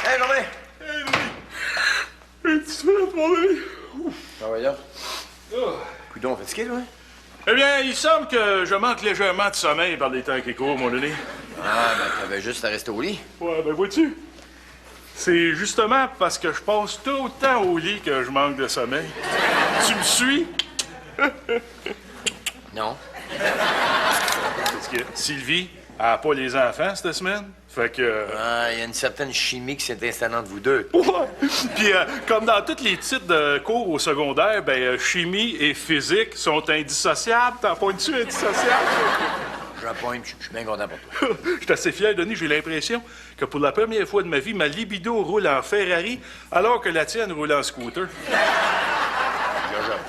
Hey, Romain! Hey, tu fais mon ami? Ah, voyons. Coudon, fatigué, là? Eh bien, il semble que je manque légèrement de sommeil par les temps qui courent, mon Denis. Ah, ben, t'avais juste à rester au lit. Ouais, ben, vois-tu? C'est justement parce que je passe tout le temps au lit que je manque de sommeil. Tu me suis? Non. Parce que Sylvie, elle n'a pas les enfants cette semaine. Fait que... Ah, il y a une certaine chimie qui s'est installée entre vous deux. Ouais. Puis, comme dans tous les titres de cours au secondaire, ben, chimie et physique sont indissociables. T'en pointes-tu indissociable? Je pointe, je suis bien content pour toi. Je suis assez fier, Denis. J'ai l'impression que pour la première fois de ma vie, ma libido roule en Ferrari alors que la tienne roule en scooter. Je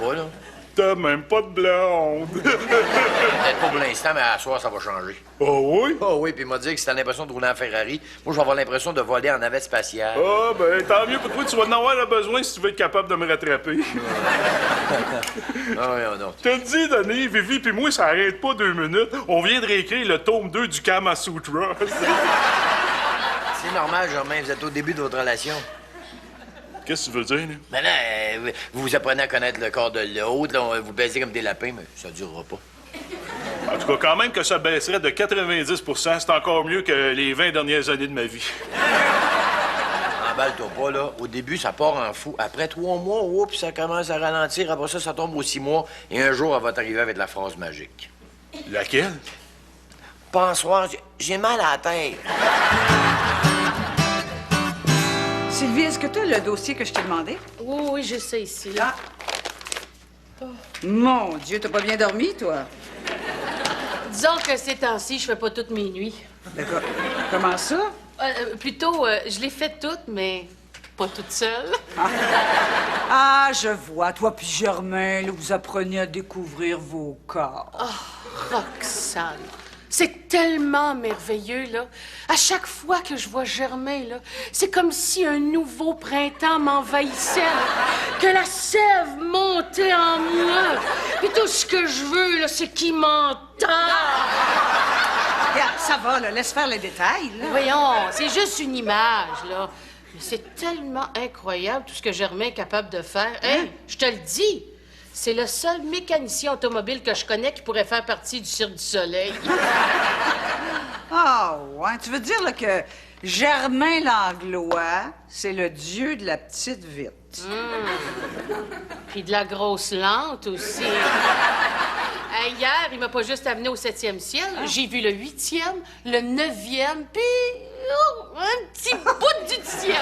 pas, là. T'as même pas de blonde. Peut-être pas pour l'instant, mais à soir, ça va changer. Oh oui? Oh oui, puis il m'a dit que si t'as l'impression de rouler en Ferrari, moi, je vais avoir l'impression de voler en navette spatiale. Ah, ben, tant mieux pour toi. Tu vas en avoir besoin si tu veux être capable de me rattraper. Ah oui, non. Je te le dis, Denis, Vivi puis moi, ça arrête pas 2 minutes. On vient de réécrire le tome 2 du Kama Sutra. C'est normal, Germain, vous êtes au début de votre relation. Qu'est-ce que tu veux dire, là? Ben là, vous apprenez à connaître le corps de l'autre, là, vous baisez comme des lapins, mais ça durera pas. En tout cas, quand même que ça baisserait de 90 c'est encore mieux que les 20 dernières années de ma vie. Emballe-toi pas, là. Au début, ça part en fou. Après 3 mois, oups, ça commence à ralentir. Après ça, ça tombe aux 6 mois. Et un jour, elle va t'arriver avec la phrase magique. Laquelle? Bonsoir, j'ai mal à la tête. Sylvie, est-ce que tu as le dossier que je t'ai demandé? Oui, oui, j'ai ça ici, là. Mon Dieu, t'as pas bien dormi, toi? Disons que ces temps-ci, je fais pas toutes mes nuits. D'accord. Comment ça? Plutôt, je les fais toutes, mais pas toute seule. Ah, je vois. Toi puis Germain, là, vous apprenez à découvrir vos corps. Roxane, c'est tellement merveilleux, là. À chaque fois que je vois Germain, là, c'est comme si un nouveau printemps m'envahissait, là, que la sève montait en moi. Puis tout ce que je veux, là, c'est qu'il m'entende. Regarde, ça va, là. Laisse faire les détails, là. Voyons, c'est juste une image, là. Mais c'est tellement incroyable tout ce que Germain est capable de faire. Hey, je te le dis, c'est le seul mécanicien automobile que je connais qui pourrait faire partie du Cirque du Soleil. Ah, ouais. Tu veux dire, là, que Germain Langlois, c'est le dieu de la petite vite. Puis de la grosse lente aussi. Hey, hier, il m'a pas juste amené au 7e ciel. J'ai vu le 8e, le 9e, puis un petit bout du 10e.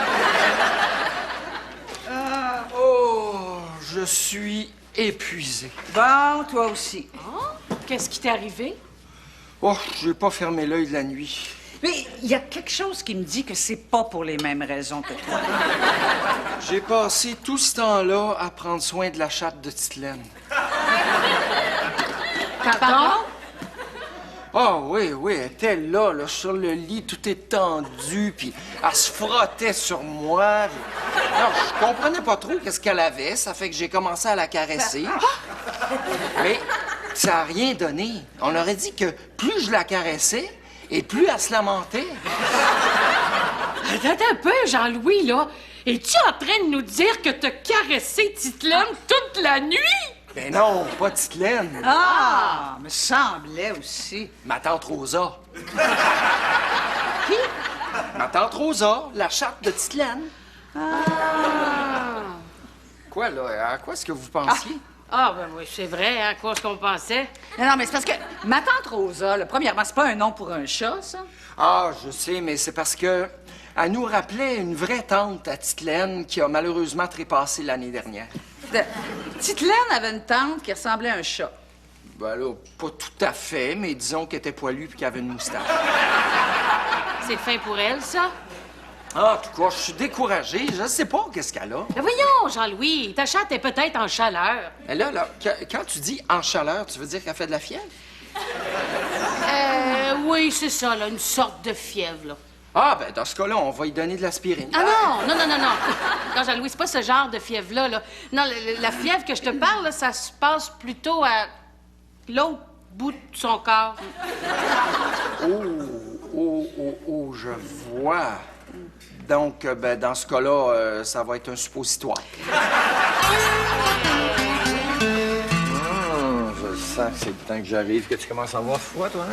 Oh, je suis épuisé. Bon, toi aussi. Qu'est-ce qui t'est arrivé? Oh, j'ai pas fermé l'œil de la nuit. Mais il y a quelque chose qui me dit que c'est pas pour les mêmes raisons que toi. J'ai passé tout ce temps-là à prendre soin de la chatte de Titelaine. Pardon? Ah oui, elle était là, sur le lit, tout étendu, puis elle se frottait sur moi. Alors, je comprenais pas trop qu'est-ce qu'elle avait, ça fait que j'ai commencé à la caresser. Mais ça a rien donné. On aurait dit que plus je la caressais, et plus elle se lamentait. Attends un peu, Jean-Louis, là. Es-tu en train de nous dire que t'as caressé Titelaine toute la nuit? Ben non, pas Titelaine. Ah, me semblait aussi. Ma tante Rosa. Qui? Ma tante Rosa, la chatte de Titelaine. Quoi, là? À quoi est-ce que vous pensiez? Ah, ben oui, c'est vrai, à quoi est-ce qu'on pensait? Non, mais c'est parce que ma tante Rosa, là, premièrement, c'est pas un nom pour un chat, ça? Ah, je sais, mais c'est parce que elle nous rappelait une vraie tante à Titelaine qui a malheureusement trépassé l'année dernière. Titelaine avait une tante qui ressemblait à un chat. Ben là, pas tout à fait, mais disons qu'elle était poilue puis qu'elle avait une moustache. C'est fin pour elle, ça? Ah, en tout cas, je suis découragé. Je sais pas qu'est-ce qu'elle a. Ben voyons, Jean-Louis, ta chatte est peut-être en chaleur. Mais là, quand tu dis en chaleur, tu veux dire qu'elle fait de la fièvre? Oui, c'est ça, là, une sorte de fièvre, là. Ah, ben dans ce cas-là, on va lui donner de l'aspirine. Ah non! Non, Jean-Louis, c'est pas ce genre de fièvre-là, là. Non, la fièvre que je te parle, là, ça se passe plutôt à l'autre bout de son corps. Oh, je vois. Donc, ben, dans ce cas-là, ça va être un suppositoire. Je sens que c'est le temps que j'arrive, que tu commences à avoir froid, toi.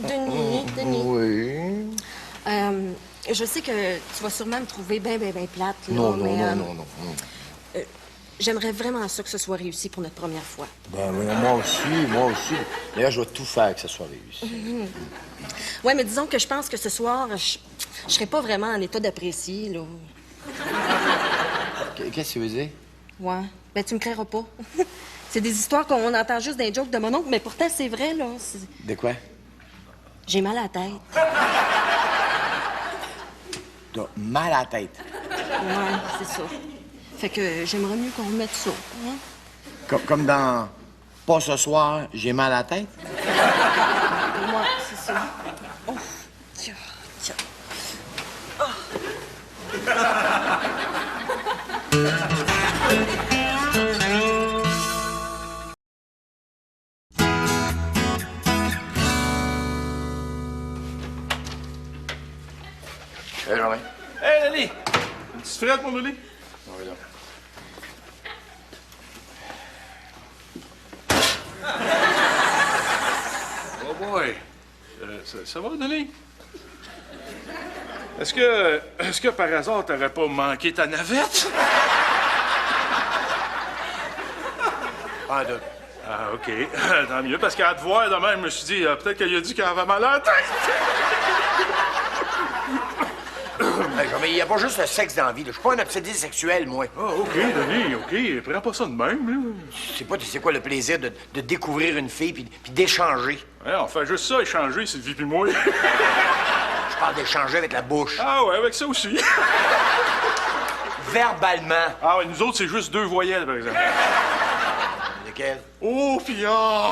Denis. Oui. Je sais que tu vas sûrement me trouver bien plate, là, Non. j'aimerais vraiment ça que ce soit réussi pour notre première fois. Ben, moi aussi. D'ailleurs, je vais tout faire que ça soit réussi. Ouais, mais disons que je pense que ce soir, je serais pas vraiment en état d'apprécier, là. Qu'est-ce que tu veux dire? Ouais. Ben, tu me créeras pas. C'est des histoires qu'on entend juste dans les jokes de mon oncle, mais pourtant, c'est vrai, là. De quoi? J'ai mal à la tête. T'as mal à la tête. Ouais, c'est ça. Fait que j'aimerais mieux qu'on remette ça, hein? Comme dans Pas ce soir, j'ai mal à la tête? Ouais, c'est ça. Oh, tiens. Hey, Romain. Hey, Denis! Une petite frette, mon Denis? Oui, là. Oh boy! Ça va, Denis? Est-ce que par hasard, t'aurais pas manqué ta navette? Ah, là. Ah, OK. Tant mieux, parce qu'à te voir de même, je me suis dit, peut-être qu'elle a dit qu'elle avait mal à la tête. Hey, Romain, il n'y a pas juste le sexe dans la vie, là. Je suis pas un obsédé sexuel, moi. Ah, OK, Denis, OK. Prends pas ça de même, là. C'est quoi le plaisir de découvrir une fille puis d'échanger? Ouais, on fait juste ça, échanger, Sylvie puis moi. Je parle d'échanger avec la bouche. Ah ouais, avec ça aussi. Verbalement. Ah ouais, nous autres, c'est juste 2 voyelles, par exemple. Lesquelles? Oh, pis ah!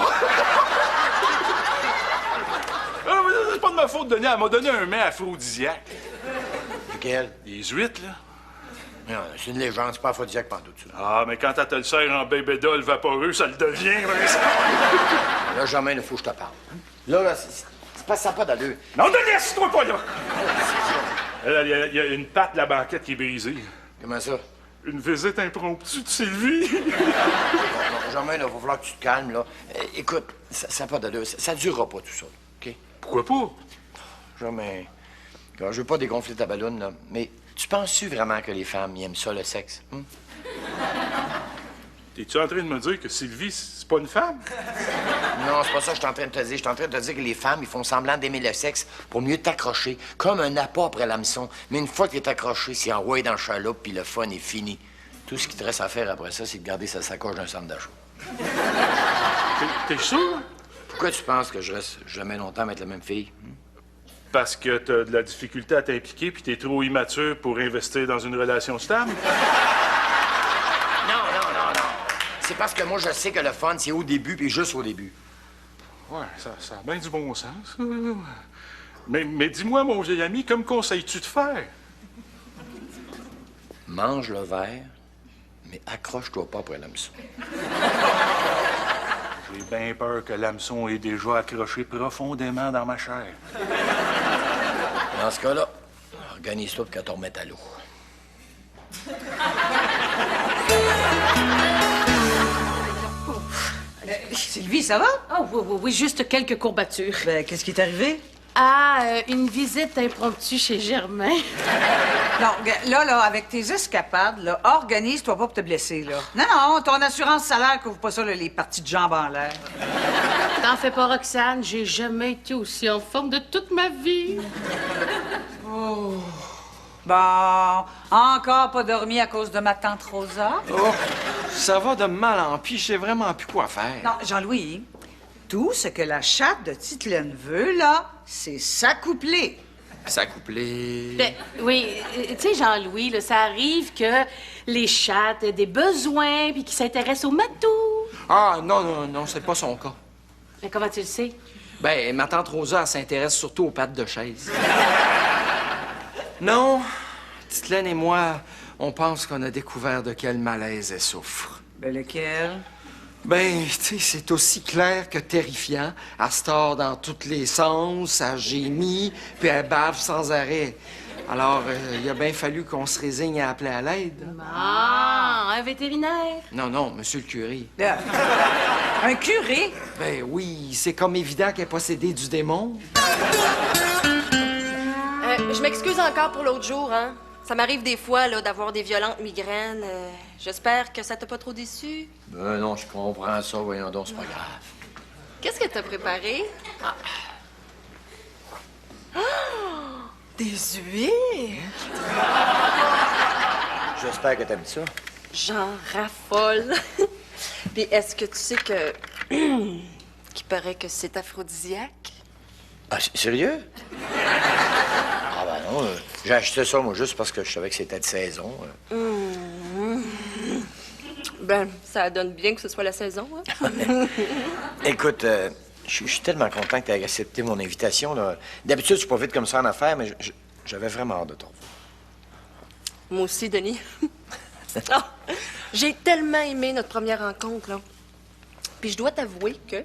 Ah, mais c'est pas de ma faute, Denis. Elle m'a donné un mets aphrodisiaque. Lesquelles? Les huîtres, là. Non, c'est une légende, c'est pas aphrodisiaque pantoute, ça. Ah, mais quand elle te le sert en baby doll vaporeux, ça le devient, par exemple. Là, jamais, il faut que je te parle. Là, c'est pas ça, pas d'allure. Non, Denis, assis-toi pas là! Il y a une patte de la banquette qui est brisée. Comment ça? Une visite impromptue de Sylvie. Non, jamais, il va falloir que tu te calmes, là. Écoute, ça n'a pas d'allure. Ça durera pas, tout ça, OK? Pourquoi pas? Jamais. Je veux pas dégonfler ta balloune, là, mais tu penses-tu vraiment que les femmes y aiment ça, le sexe? Hein? T'es-tu en train de me dire que Sylvie, c'est pas une femme? Non, c'est pas ça que je suis en train de te dire. Je suis en train de te dire que les femmes, ils font semblant d'aimer le sexe pour mieux t'accrocher, comme un appât après l'hameçon. Mais une fois que t'es accroché, c'est envoyé dans le chaloupe, puis le fun est fini. Tout ce qui te reste à faire après ça, c'est de garder sa sacoche d'un centre d'achat. T'es sûr? Pourquoi tu penses que je reste jamais longtemps avec la même fille? Parce que t'as de la difficulté à t'impliquer puis t'es trop immature pour investir dans une relation stable? Non. C'est parce que moi, je sais que le fun, c'est au début, puis juste au début. Ouais, ça a bien du bon sens. Mais dis-moi, mon vieil ami, comme conseilles-tu de faire? Mange le verre, mais accroche-toi pas après l'hameçon. J'ai bien peur que l'hameçon ait déjà accroché profondément dans ma chair. Dans ce cas-là, organise-toi pour qu'elle te remette à l'eau. Sylvie, ça va? Ah oui, juste quelques courbatures. Ben, qu'est-ce qui est arrivé? Une visite impromptue chez Germain. Non, là, avec tes escapades, là, organise-toi pas pour te blesser, là. Non, ton assurance salaire couvre pas ça, là, les parties de jambes en l'air. T'en fais pas, Roxane, j'ai jamais été aussi en forme de toute ma vie. Bon, encore pas dormi à cause de ma tante Rosa? Oh, ça va de mal en pis, je sais vraiment plus quoi faire. Non, Jean-Louis, tout ce que la chatte de Titelaine veut, là, c'est s'accoupler. S'accoupler. Ben, oui, tu sais, Jean-Louis, là, ça arrive que les chattes aient des besoins puis qu'ils s'intéressent au matou. Ah, non, c'est pas son cas. Mais comment tu le sais? Ben, ma tante Rosa, elle s'intéresse surtout aux pattes de chaise. Non, Titelaine et moi, on pense qu'on a découvert de quel malaise elle souffre. Ben, lequel? Ben, tu sais, c'est aussi clair que terrifiant. Elle se tord dans tous les sens, elle gémit, puis elle bave sans arrêt. Alors, il a bien fallu qu'on se résigne à appeler à l'aide. Ah, un vétérinaire. Non, monsieur le curé. Un curé? Ben oui, c'est comme évident qu'elle est possédée du démon. Je m'excuse encore pour l'autre jour, hein. Ça m'arrive des fois, là, d'avoir des violentes migraines. J'espère que ça t'a pas trop déçu. Ben non, je comprends ça, voyons donc, c'est pas grave. Qu'est-ce que t'as préparé? Ah! Des huiles! J'espère que t'aimes ça. J'en raffole. Puis est-ce que tu sais que... qu'il paraît que c'est aphrodisiaque? Ah, sérieux? Ah ben non, j'ai acheté ça, moi, juste parce que je savais que c'était de saison. Ben, ça donne bien que ce soit la saison, hein? Écoute, je suis tellement content que tu aies accepté mon invitation, là. D'habitude, je suis pas vite comme ça en affaires, mais j'avais vraiment hâte de te revoir. Moi aussi, Denis. Ah, j'ai tellement aimé notre première rencontre, là. Puis je dois t'avouer que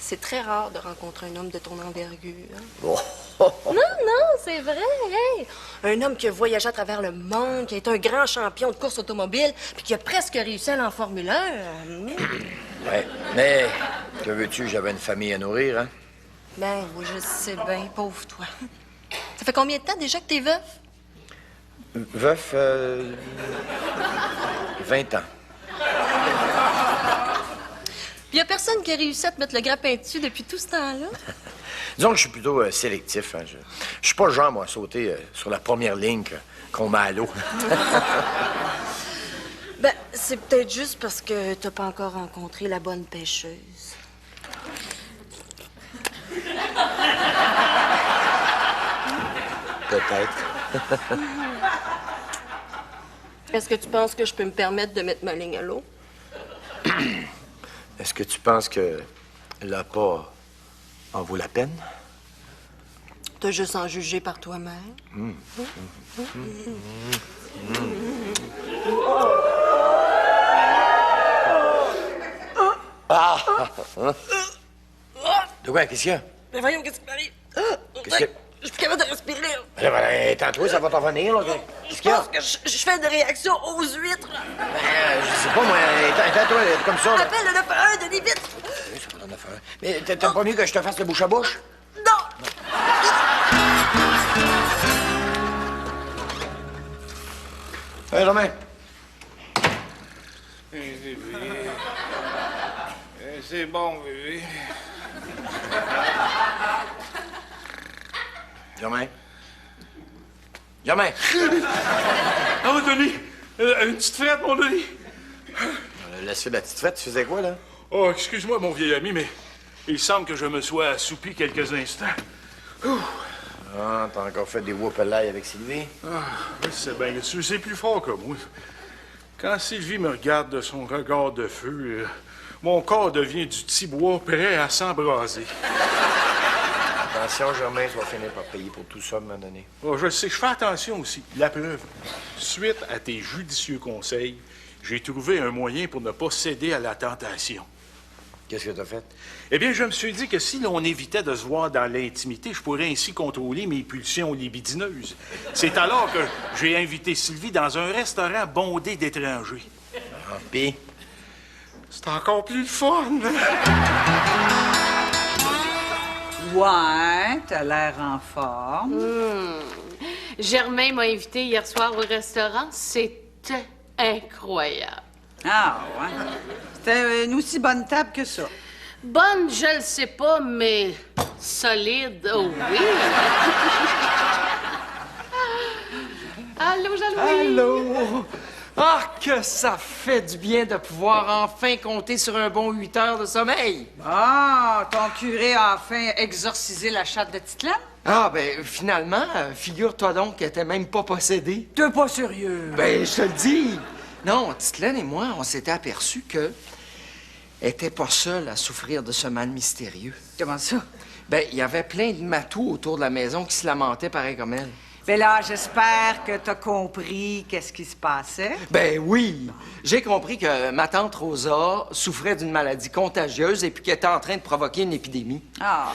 c'est très rare de rencontrer un homme de ton envergure. Oh. Non, c'est vrai. Hey. Un homme qui a voyagé à travers le monde, qui a été un grand champion de course automobile, puis qui a presque réussi à aller en Formule 1. Ouais, mais que veux-tu, j'avais une famille à nourrir, hein? Ben oui, je sais bien, pauvre toi. Ça fait combien de temps déjà que t'es veuf? Veuf, 20 ans. Puis y a personne qui a réussi à te mettre le grappin dessus depuis tout ce temps-là? Disons que je suis plutôt sélectif. Hein. Je suis pas le genre, moi, à sauter sur la première ligne qu'on met à l'eau. Ben, c'est peut-être juste parce que t'as pas encore rencontré la bonne pêcheuse. Peut-être. Est-ce que tu penses que je peux me permettre de mettre ma ligne à l'eau? Est-ce que tu penses que l'appât en vaut la peine? T'as juste en juger par toi-même. Ah! De quoi? Qu'est-ce qu'il y a? Mais voyons, qu'est-ce qui m'arrive? Qu'est-ce que... Je suis plus capable de respirer. Attends-toi, ça va t'en venir, là. Qu'est-ce qu'il y a? Je pense que je fais des réactions aux huîtres. Là. Je sais pas, moi. Attends-toi, comme ça. Là. Appelle le 911, Denis, vite. Oui, ça va en affaire. Mais t'aimes pas mieux que je te fasse le bouche à bouche? Non! Hey, Romain. C'est bon, bébé. Germain? Germain! Oh, Denis! Une petite frette, mon Denis! Laisse faire la petite fête, tu faisais quoi, là? Oh, excuse-moi, mon vieil ami, mais il semble que je me sois assoupi quelques instants. Ah, t'as encore fait des whoop avec Sylvie? Ah, oui, c'est bien, c'est plus fort que moi. Quand Sylvie me regarde de son regard de feu, mon corps devient du petit bois prêt à s'embraser. Attention, Germain, tu vas finir par payer pour tout ça, à un moment donné. Oh, je sais, je fais attention aussi. La preuve, suite à tes judicieux conseils, j'ai trouvé un moyen pour ne pas céder à la tentation. Qu'est-ce que t'as fait? Eh bien, je me suis dit que si l'on évitait de se voir dans l'intimité, je pourrais ainsi contrôler mes pulsions libidineuses. C'est alors que j'ai invité Sylvie dans un restaurant bondé d'étrangers. Ah, pis? C'est encore plus le fun! Ouais, t'as l'air en forme. Germain m'a invité hier soir au restaurant. C'était incroyable. Ah, ouais. C'était une aussi bonne table que ça. Bonne, je le sais pas, mais solide, oh oui. Allô, Jean-Louis? Allô? Ah, que ça fait du bien de pouvoir enfin compter sur un bon 8 heures de sommeil. Ah, ton curé a enfin exorcisé la chatte de Titelaine? Ah, ben, finalement, figure-toi donc qu'elle était même pas possédée. T'es pas sérieux? Ben, je te le dis. Non, Titelaine et moi, on s'était aperçus que elle était pas seule à souffrir de ce mal mystérieux. Comment ça? Ben, il y avait plein de matous autour de la maison qui se lamentaient pareil comme elle. Ben là, j'espère que t'as compris qu'est-ce qui se passait. Ben oui! J'ai compris que ma tante Rosa souffrait d'une maladie contagieuse et puis qu'elle était en train de provoquer une épidémie. Ah,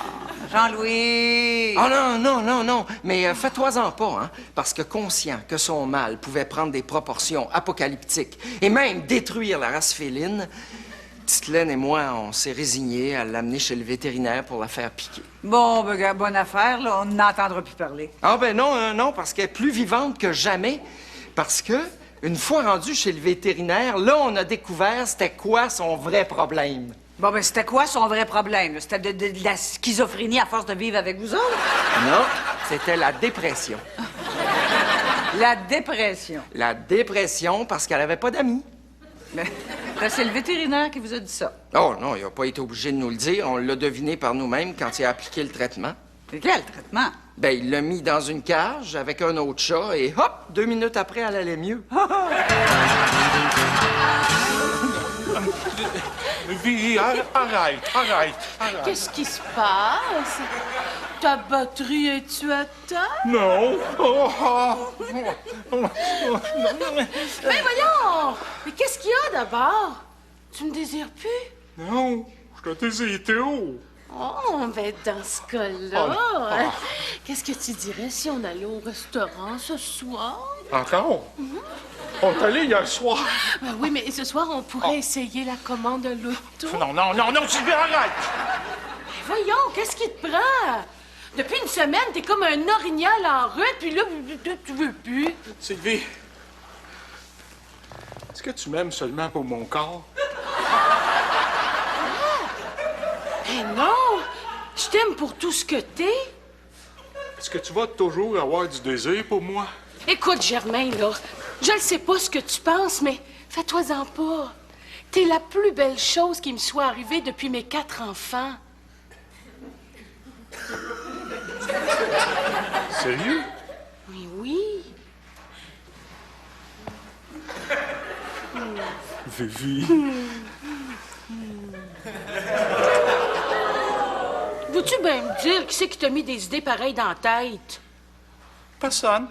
Jean-Louis! Oh non, mais fais-toi-en pas, hein, parce que conscient que son mal pouvait prendre des proportions apocalyptiques et même détruire la race féline, Petite Laine et moi, on s'est résignés à l'amener chez le vétérinaire pour la faire piquer. Bon, ben, gars, bonne affaire, là, on n'entendra plus parler. Ah ben non, parce qu'elle est plus vivante que jamais. Parce que, une fois rendue chez le vétérinaire, là, on a découvert c'était quoi son vrai problème. Bon, ben, c'était quoi son vrai problème? C'était de la schizophrénie à force de vivre avec vous autres? Non, c'était la dépression. La dépression. La dépression parce qu'elle avait pas d'amis. Ben, c'est le vétérinaire qui vous a dit ça. Oh non, il n'a pas été obligé de nous le dire. On l'a deviné par nous-mêmes quand il a appliqué le traitement. Et quel traitement? Ben, il l'a mis dans une cage avec un autre chat et hop, 2 minutes après, elle allait mieux. Vie, arrête. Qu'est-ce qui se passe? Ta batterie est-tu à terre? Non. Mais voyons! Mais qu'est-ce qu'il y a d'abord? Tu me désires plus? Non, je te désire trop. Oh, ben dans ce cas-là, qu'est-ce que tu dirais si on allait au restaurant ce soir? Encore? On est allé hier soir. Ben oui, mais ce soir, on pourrait essayer la commande de l'auto. Non, Sylvie, arrête! Ben voyons, qu'est-ce qui te prend? Depuis une semaine, t'es comme un orignal en route, puis là, tu veux plus. Sylvie, est-ce que tu m'aimes seulement pour mon corps? Ben non! Je t'aime pour tout ce que t'es. Est-ce que tu vas toujours avoir du désir pour moi? Écoute, Germain, là, je ne sais pas ce que tu penses, mais fais-toi-en pas. T'es la plus belle chose qui me soit arrivée depuis mes 4 enfants. Sérieux? Oui, oui. Vivi. Veux-tu bien me dire qui c'est qui t'a mis des idées pareilles dans la tête? Personne.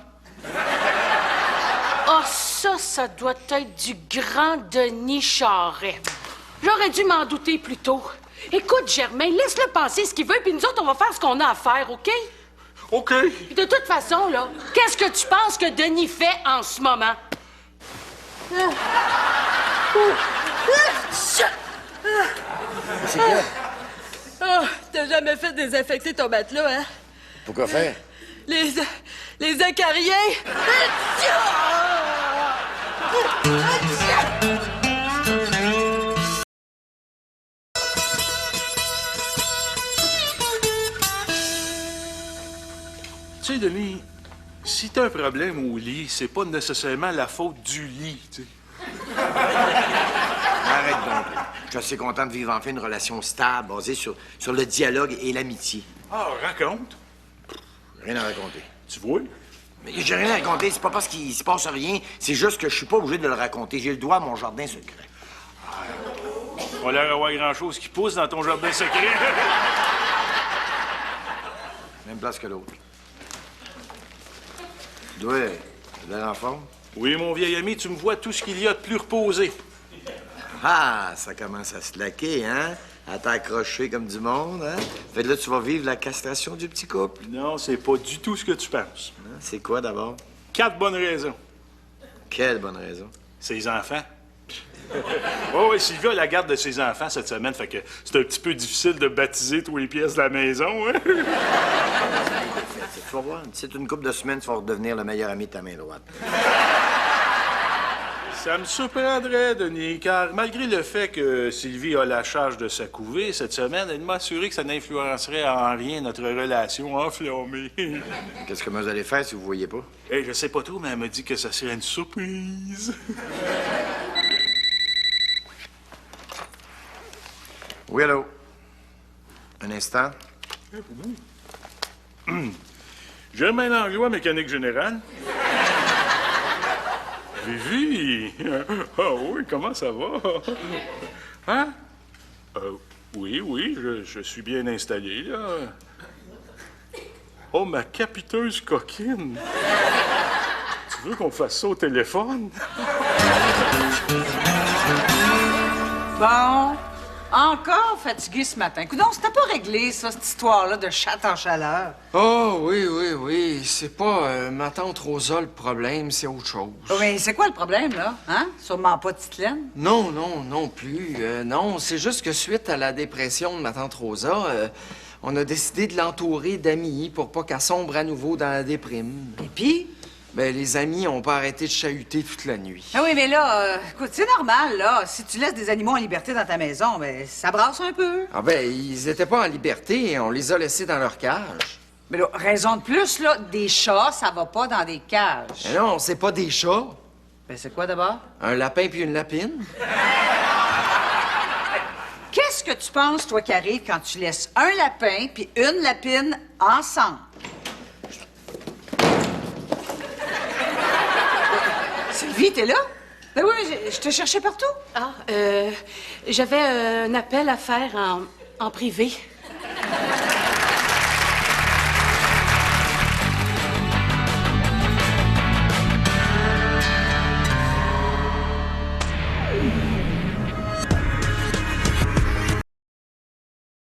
Ah, ça doit être du grand Denis Charest. J'aurais dû m'en douter plus tôt. Écoute, Germain, laisse-le penser ce qu'il veut, puis nous autres, on va faire ce qu'on a à faire, OK? OK. Puis de toute façon, là, qu'est-ce que tu penses que Denis fait en ce moment? C'est quoi? Oh, t'as jamais fait désinfecter ton matelas, hein? Pourquoi faire? Les acariens! Tu sais, Denis, si t'as un problème au lit, c'est pas nécessairement la faute du lit, tu sais. Arrête donc. Je suis assez content de vivre enfin une relation stable, basée sur le dialogue et l'amitié. Ah, raconte. Rien à raconter. Tu vois? Mais j'ai rien à raconter, c'est pas parce qu'il se passe rien, c'est juste que je suis pas obligé de le raconter. J'ai le droit à mon jardin secret. Pas l'air d'avoir grand-chose qui pousse dans ton jardin secret. Même place que l'autre. Ouais, t'as l'air en forme? Oui, mon vieil ami, tu me vois tout ce qu'il y a de plus reposé. Ah, ça commence à se laquer, hein? À t'accrocher comme du monde, hein? Fait que là, tu vas vivre la castration du petit couple. Non, c'est pas du tout ce que tu penses. Hein? C'est quoi, d'abord? 4 bonnes raisons. Quelle bonne raison. Ses enfants. Oui, Sylvia a la garde de ses enfants cette semaine, fait que c'est un petit peu difficile de baptiser tous les pièces de la maison, hein? Tu vas voir, c'est une couple de semaines, tu vas redevenir le meilleur ami de ta main droite. Ça me surprendrait, Denis, car malgré le fait que Sylvie a la charge de sa couvée cette semaine, elle m'a assuré que ça n'influencerait en rien notre relation enflammée. Qu'est-ce que vous allez faire si vous voyez pas? Hey, je sais pas trop, mais elle m'a dit que ça serait une surprise. Oui, allô? Un instant. Germain Langlois, mécanique générale. Vivi! Ah oui, comment ça va? Hein? Oui, je suis bien installé, là. Oh, ma capiteuse coquine! Tu veux qu'on fasse ça au téléphone? Bon, encore fatigué ce matin. Coudonc, c'était pas réglé, ça, cette histoire-là de chatte en chaleur. Oh, oui. C'est pas ma tante Rosa le problème, c'est autre chose. Oui, c'est quoi le problème, là? Hein? Sûrement pas de Titelaine? Non plus. Non, c'est juste que suite à la dépression de ma tante Rosa, on a décidé de l'entourer d'amis pour pas qu'elle sombre à nouveau dans la déprime. Et puis? Ben, les amis ont pas arrêté de chahuter toute la nuit. Ah oui, mais là, écoute, c'est normal, là. Si tu laisses des animaux en liberté dans ta maison, ben, ça brasse un peu. Ah ben, ils étaient pas en liberté, on les a laissés dans leur cage. Mais là, raison de plus, là, des chats, ça va pas dans des cages. Mais non, c'est pas des chats. Ben, c'est quoi d'abord? Un lapin puis une lapine. Qu'est-ce que tu penses, toi, qui arrive quand tu laisses un lapin puis une lapine ensemble? Sylvie, t'es là? Ben oui, mais je te cherchais partout. Ah, j'avais un appel à faire en privé.